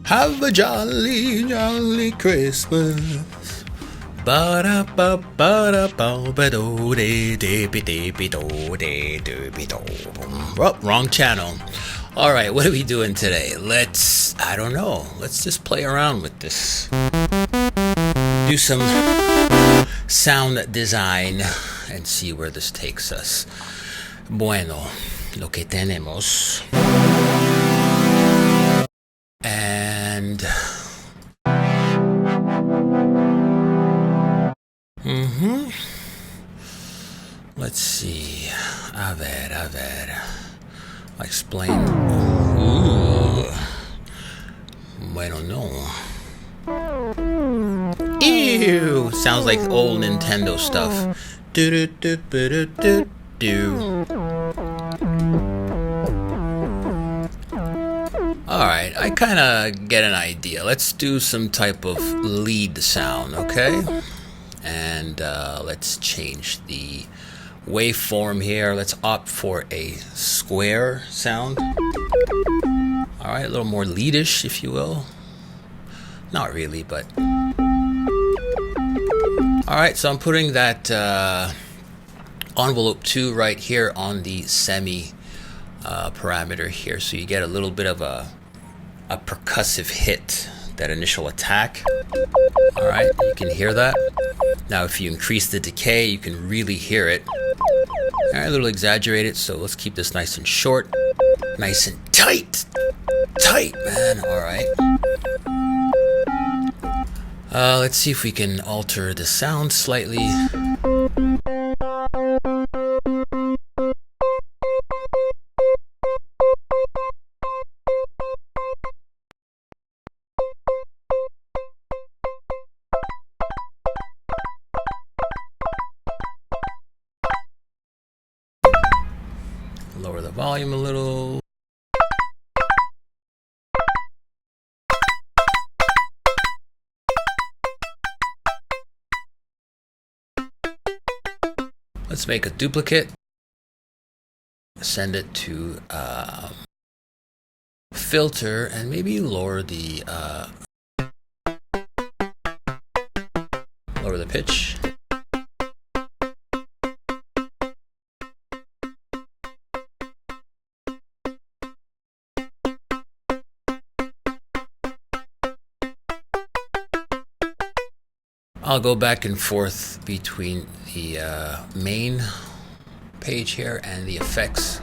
Have a jolly, jolly Christmas. Ba da ba da ba ba do de de be do de be do. Oh, wrong channel. All right, what are we doing today? I don't know. Let's just play around with this. Do some sound design and see where this takes us. Bueno, lo que tenemos. And let's see. A ver. I'll explain. Ooh. Bueno, no. Ew! Sounds like old Nintendo stuff. Do. Alright, I kind of get an idea. Let's do some type of lead sound, okay? And let's change the waveform here. Let's opt for a square sound. Alright, a little more leadish, if you will. Not really, but... Alright, so I'm putting that envelope 2 right here on the semi parameter here, so you get a little bit of a percussive hit, that initial attack. Alright, you can hear that. Now if you increase the decay, you can really hear it. Alright, a little exaggerated, so let's keep this nice and short. Nice and tight! Tight, man! Alright. Let's see if we can alter the sound slightly. Lower the volume a little. Let's make a duplicate. Send it to filter and maybe lower the pitch. I'll go back and forth between the main page here and the effects.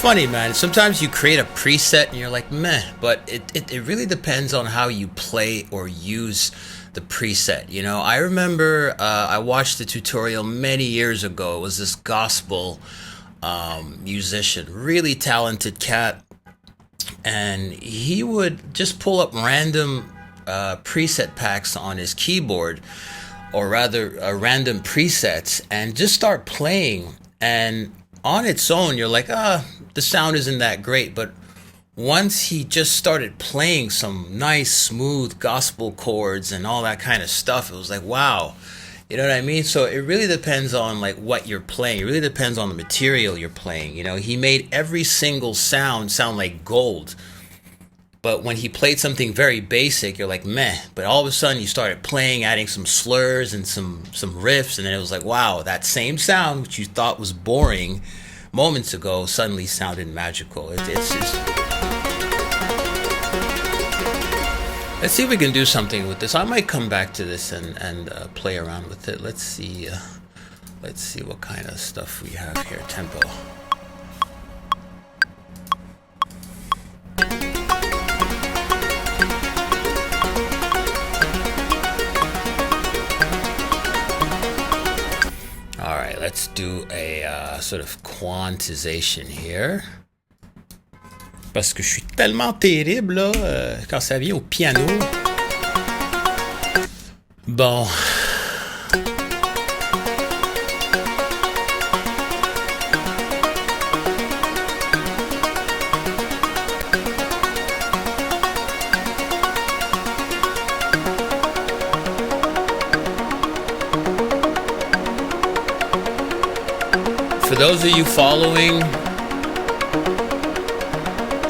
funny, man. Sometimes you create a preset and you're like, meh, but it really depends on how you play or use the preset. You know, I remember I watched the tutorial many years ago. It was this gospel musician, really talented cat, and he would just pull up random preset packs on his keyboard, or rather random presets, and just start playing. And on its own, you're like, the sound isn't that great. But once he just started playing some nice, smooth gospel chords and all that kind of stuff, it was like, wow. You know what I mean? So it really depends on like what you're playing. It really depends on the material you're playing. You know, he made every single sound like gold. But when he played something very basic, you're like, meh. But all of a sudden, you started playing, adding some slurs and some riffs, and then it was like, wow, that same sound, which you thought was boring moments ago, suddenly sounded magical. It's Let's see if we can do something with this. I might come back to this and play around with it. Let's see what kind of stuff we have here. Tempo. All right, let's do a sort of quantization here. Parce que je suis tellement terrible là, quand ça vient au piano. Bon. For those of you following,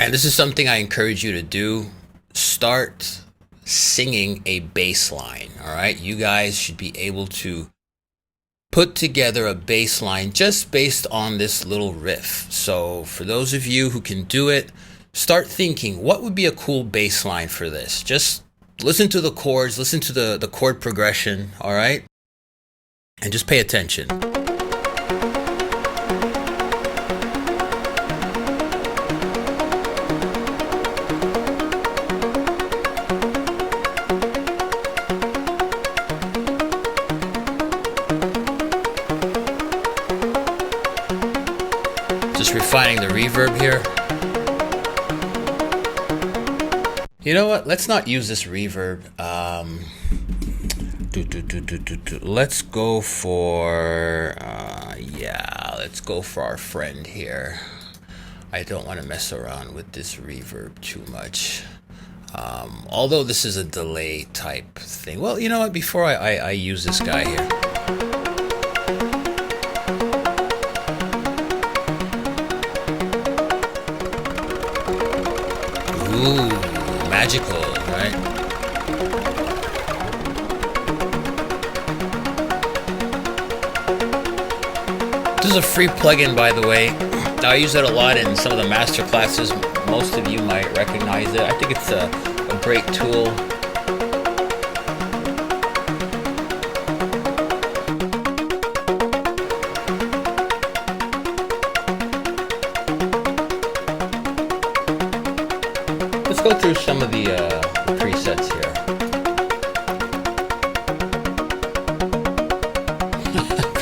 and this is something I encourage you to do, start singing a bass line. All right, you guys should be able to put together a bass line just based on this little riff. So for those of you who can do it, start thinking, what would be a cool bass line for this? Just listen to the chords, listen to the chord progression, all right? And just pay attention. Just refining the reverb here. You know what? Let's not use this reverb. Let's go for let's go for our friend here. I don't want to mess around with this reverb too much. Although this is a delay type thing. Well, you know what? Before I use this guy here. Ooh, magical, right? This is a free plugin, by the way. I use it a lot in some of the master classes. Most of you might recognize it. I think it's a great tool. Let's go through some of the presets here.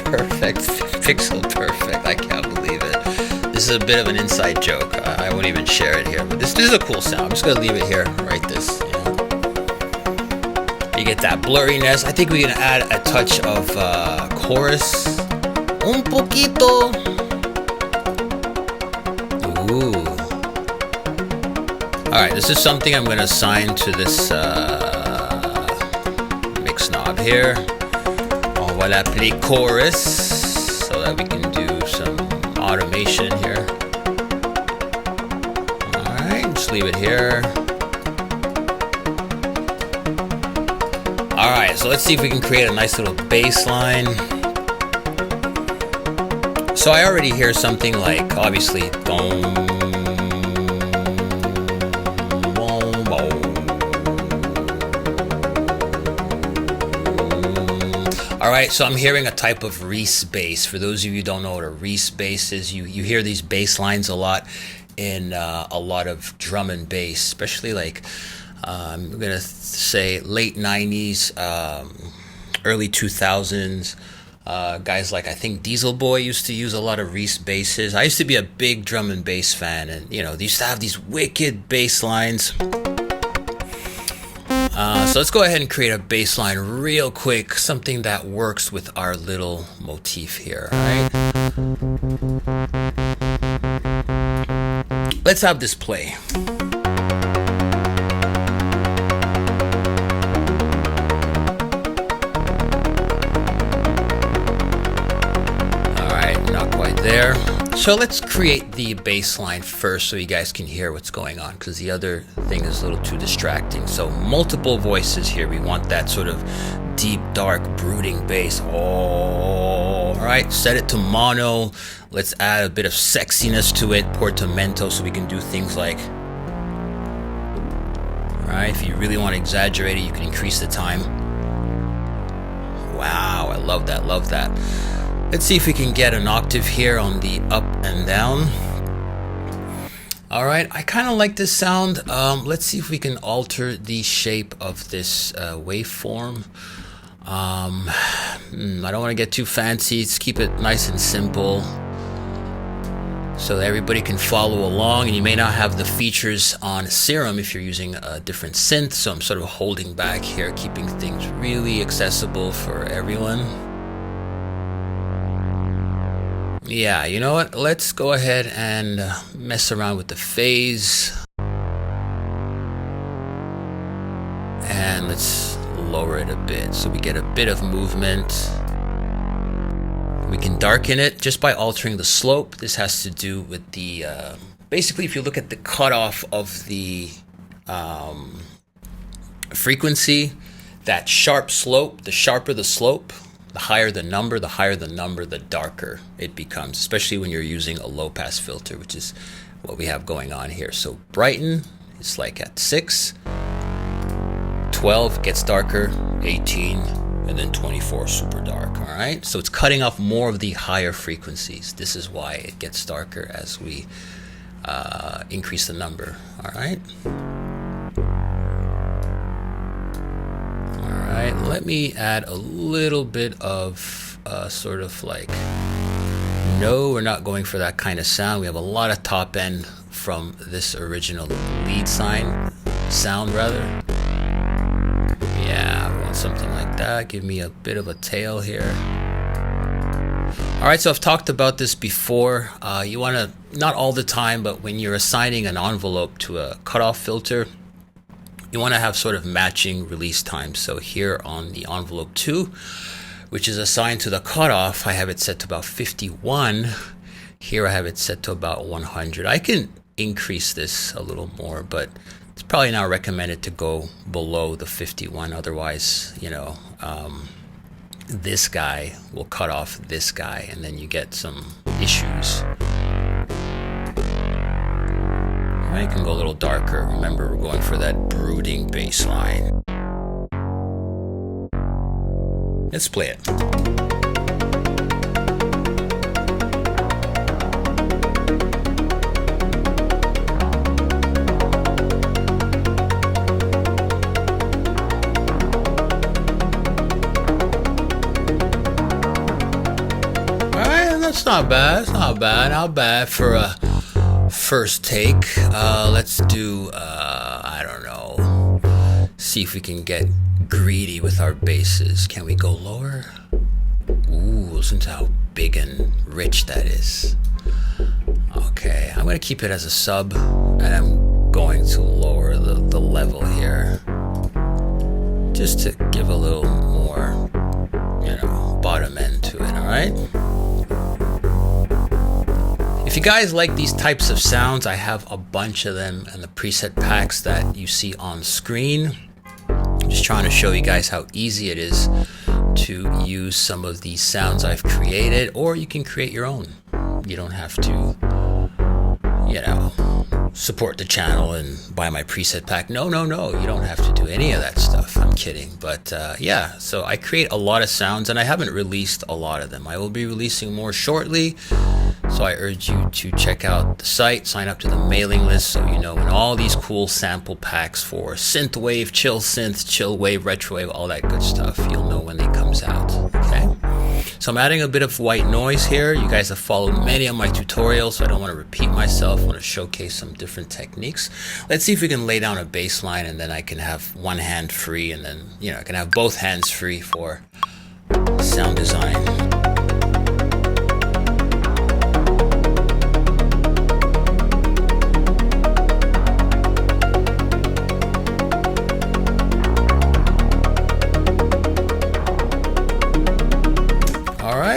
Perfect. Pixel perfect. I can't believe it. This is a bit of an inside joke. I won't even share it here. But this is a cool sound. I'm just going to leave it here. Write this. You know. You get that blurriness. I think we're going to add a touch of chorus. Un poquito. Ooh. Alright, this is something I'm going to assign to this mix knob here. On va l'appeler chorus so that we can do some automation here. Alright, just leave it here. Alright, so let's see if we can create a nice little bass line. So I already hear something like, obviously, boom. right, so I'm hearing a type of reese bass. For those of you who don't know what a reese bass is, you hear these bass lines a lot in a lot of drum and bass, especially like I'm gonna say late 90s, early 2000s. Guys like, I think Diesel Boy used to use a lot of reese basses. I used to be a big drum and bass fan, and they used to have these wicked bass lines. So let's go ahead and create a bass line real quick, something that works with our little motif here, right? Let's have this play. There. So let's create the bass line first so you guys can hear what's going on, because the other thing is a little too distracting. So multiple voices here. We want that sort of deep, dark, brooding bass. All right, set it to mono. Let's add a bit of sexiness to it, portamento, so we can do things like, all right, if you really want to exaggerate it, you can increase the time. Wow, I love that, love that. Let's see if we can get an octave here on the up and down. All right, I kind of like this sound. Let's see if we can alter the shape of this waveform. I don't want to get too fancy. Let's keep it nice and simple so that everybody can follow along. And you may not have the features on Serum if you're using a different synth. So I'm sort of holding back here, keeping things really accessible for everyone. Yeah, you know what? Let's go ahead and mess around with the phase. And let's lower it a bit so we get a bit of movement. We can darken it just by altering the slope. This has to do with the, basically if you look at the cutoff of the frequency, that sharp slope, the sharper the slope, the higher the number, the darker it becomes, especially when you're using a low pass filter, which is what we have going on here. So brighten is like at 6, 12 gets darker, 18, and then 24 super dark. All right, so it's cutting off more of the higher frequencies. This is why it gets darker as we increase the number. All right. Alright, let me add a little bit of sort of like, no, we're not going for that kind of sound. We have a lot of top end from this original lead sound rather. Yeah, we want something like that. Give me a bit of a tail here. Alright, so I've talked about this before. You want to, not all the time, but when you're assigning an envelope to a cutoff filter, you want to have sort of matching release times. So here on the envelope 2, which is assigned to the cutoff, I have it set to about 51. Here I have it set to about 100. I can increase this a little more, but it's probably not recommended to go below the 51. Otherwise, this guy will cut off this guy, and then you get some issues. I can go a little darker. Remember, we're going for that brooding bass line. Let's play it. Alright, that's not bad. It's not bad. Not bad for a first take. Let's do, I don't know, see if we can get greedy with our basses. Can we go lower? Ooh, listen to how big and rich that is. Okay, I'm going to keep it as a sub, and I'm going to lower the level here, just to give a little more, bottom end to it, alright? If you guys like these types of sounds, I have a bunch of them in the preset packs that you see on screen. I'm just trying to show you guys how easy it is to use some of these sounds I've created, or you can create your own. You don't have to, support the channel and buy my preset pack. No, you don't have to do any of that stuff. I'm kidding. But yeah, so I create a lot of sounds and I haven't released a lot of them. I will be releasing more shortly. So I urge you to check out the site, sign up to the mailing list so you know when all these cool sample packs for synthwave, chill synth, chill wave, retro wave, all that good stuff, you'll know when it comes out. Okay? So I'm adding a bit of white noise here. You guys have followed many of my tutorials, so I don't want to repeat myself. I want to showcase some different techniques. Let's see if we can lay down a bass line and then I can have one hand free and then, you know, I can have both hands free for sound design.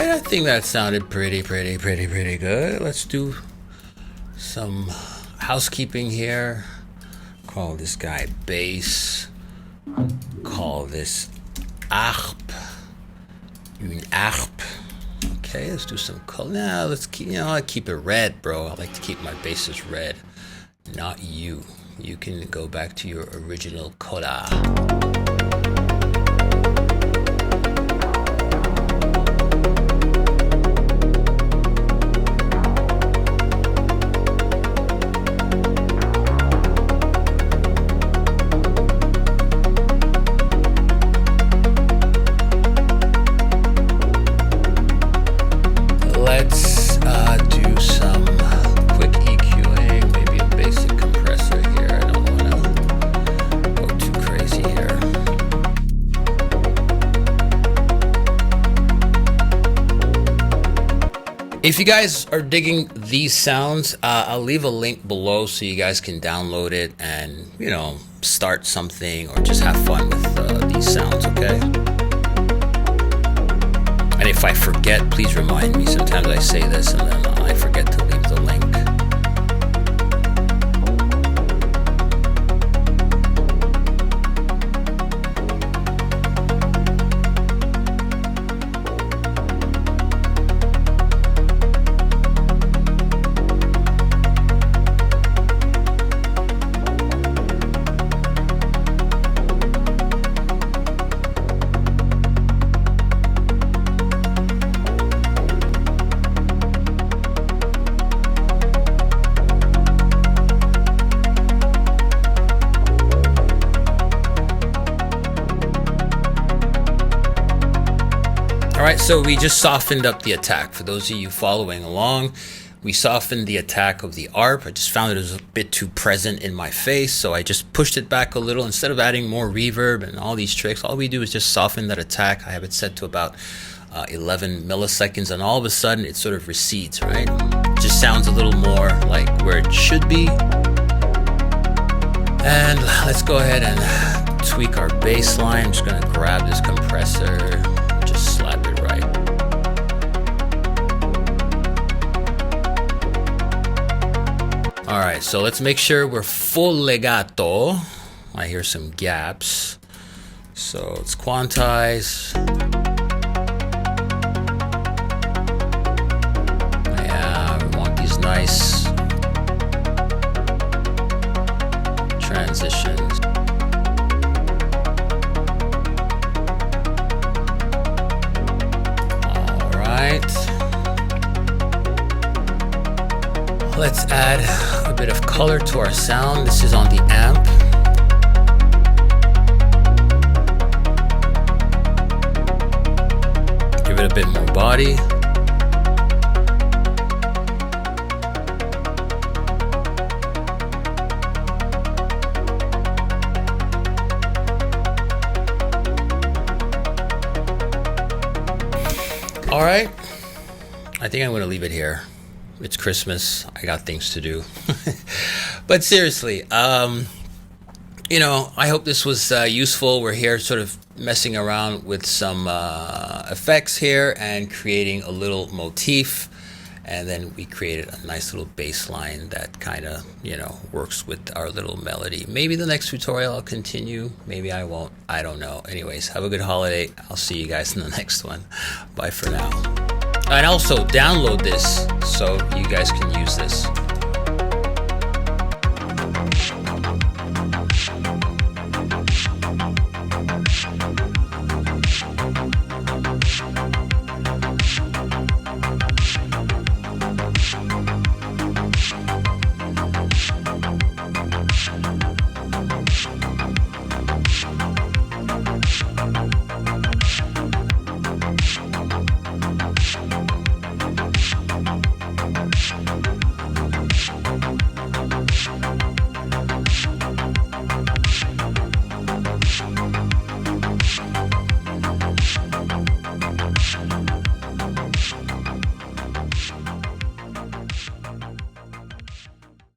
I think that sounded pretty good. Let's do some housekeeping here. Call this guy bass. Call this arp. Une arp. Okay, let's do some color. Now let's keep, you know, I keep it red, bro. I like to keep my basses red. Not you. You can go back to your original color. If you guys are digging these sounds, I'll leave a link below so you guys can download it and, you know, start something or just have fun with these sounds, okay? And if I forget, please remind me. Sometimes I say this and then I forget to leave the link. Alright, so we just softened up the attack. For those of you following along, we softened the attack of the arp. I just found it was a bit too present in my face, so I just pushed it back a little. Instead of adding more reverb and all these tricks, all we do is just soften that attack. I have it set to about 11 milliseconds, and all of a sudden it sort of recedes, right? It just sounds a little more like where it should be. And let's go ahead and tweak our bass line. I'm just gonna grab this compressor, just slap it right. All right, so let's make sure we're full legato. I hear some gaps. So let's quantize. Yeah, we want these nice transitions. Let's add a bit of color to our sound. This is on the amp. Give it a bit more body. All right, I think I'm going to leave it here. It's Christmas. I got things to do. But seriously, you know, I hope this was useful. We're here sort of messing around with some effects here and creating a little motif. And then we created a nice little bass line that kind of, you know, works with our little melody. Maybe the next tutorial I'll continue. Maybe I won't. I don't know. Anyways, have a good holiday. I'll see you guys in the next one. Bye for now. And also download this so you guys can use this.